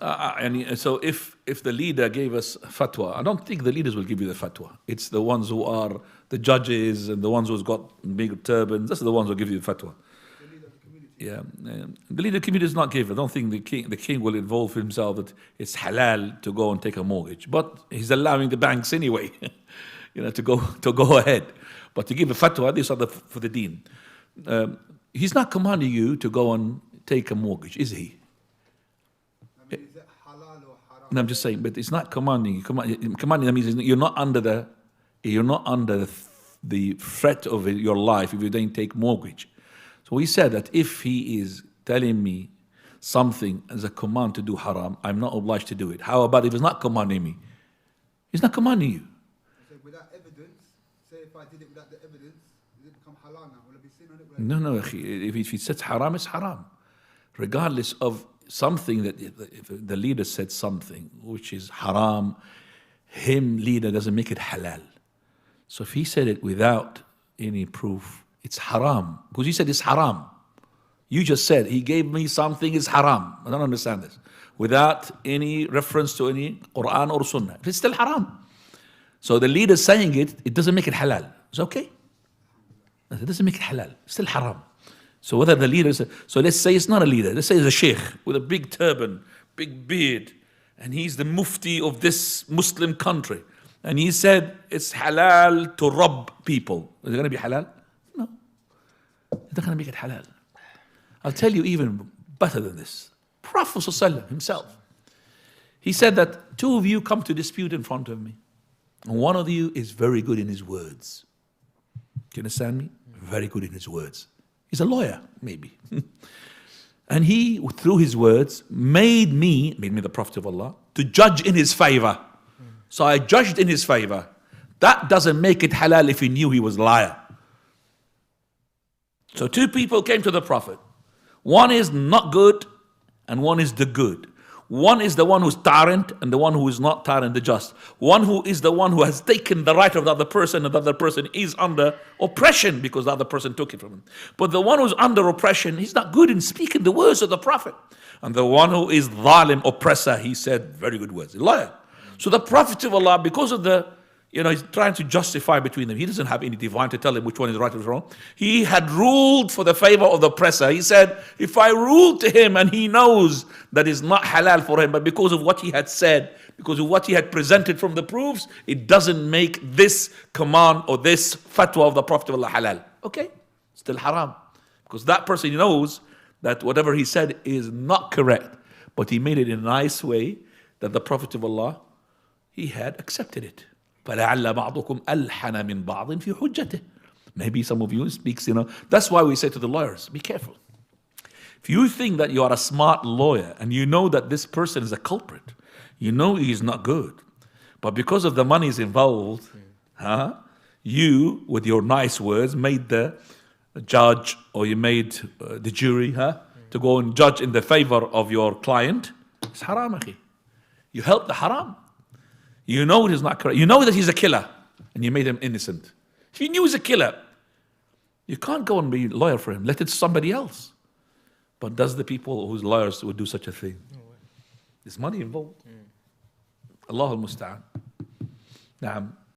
And so if the leader gave us fatwa, I don't think the leaders will give you the fatwa. It's the ones who are the judges and the ones who's got big turbans. That's the ones who give you the fatwa. Yeah, the leader of the community does not give. I don't think the king will involve himself that it's halal to go and take a mortgage, but he's allowing the banks anyway, to go ahead. But to give a fatwa, these are for the deen. He's not commanding you to go and take a mortgage, is he? I mean, is it halal or haram? No, I'm just saying, but it's not commanding you. Commanding that means you're not under the threat of your life if you don't take mortgage. So we said that if he is telling me something as a command to do haram, I'm not obliged to do it. How about if he's not commanding me? He's not commanding you. So without evidence, say if I did it without the evidence, does it become halal now? Will it be sin on it? No, if he says haram, it's haram. Regardless of something that if the leader said something which is haram, leader doesn't make it halal. So if he said it without any proof, it's haram. Because he said it's haram. You just said, he gave me something, it's haram. I don't understand this. Without any reference to any Quran or Sunnah. It's still haram. So the leader saying it doesn't make it halal. It's okay. It doesn't make it halal. It's still haram. So whether the leader is, so let's say it's not a leader. Let's say it's a sheikh with a big turban, big beard, and he's the mufti of this Muslim country. And he said it's halal to rob people. Is it going to be halal? No. It's not going to make it halal. I'll tell you even better than this. Prophet ﷺ himself. He said that two of you come to dispute in front of me. And one of you is very good in his words. Do you understand me? Very good in his words. He's a lawyer, maybe. And he, through his words, made me the Prophet of Allah, to judge in his favor. So I judged in his favor. That doesn't make it halal if he knew he was a liar. So two people came to the Prophet. One is not good and one is the good. One is the one who's tyrant and the one who is not tyrant, the just. One who is the one who has taken the right of the other person and the other person is under oppression because the other person took it from him. But the one who's under oppression, he's not good in speaking the words of the Prophet. And the one who is zalim, oppressor, he said very good words. A liar. So the Prophet of Allah, because of he's trying to justify between them. He doesn't have any divine to tell him which one is right or wrong. He had ruled for the favor of the oppressor. He said, if I rule to him and he knows that is not halal for him, but because of what he had said, because of what he had presented from the proofs, it doesn't make this command or this fatwa of the Prophet of Allah halal. Okay, still haram. Because that person knows that whatever he said is not correct, but he made it in a nice way that the Prophet of Allah, he had accepted it. فَلَعَلَّ بَعْضُكُمْ أَلْحَنَ مِنْ بَعْضٍ فِي حُجَّتِهِ. Maybe some of you speaks, That's why we say to the lawyers, be careful. If you think that you are a smart lawyer and you know that this person is a culprit, you know he's not good, but because of the monies involved, you, with your nice words, made the judge or you made the jury to go and judge in the favor of your client, it's haram, akhi. You helped the haram. You know it is not correct. You know that he's a killer and you made him innocent. If you knew he's a killer, you can't go and be a lawyer for him. Let it somebody else. But does the people whose lawyers would do such a thing? There's money involved. Allahu al-Musta'an. Naam.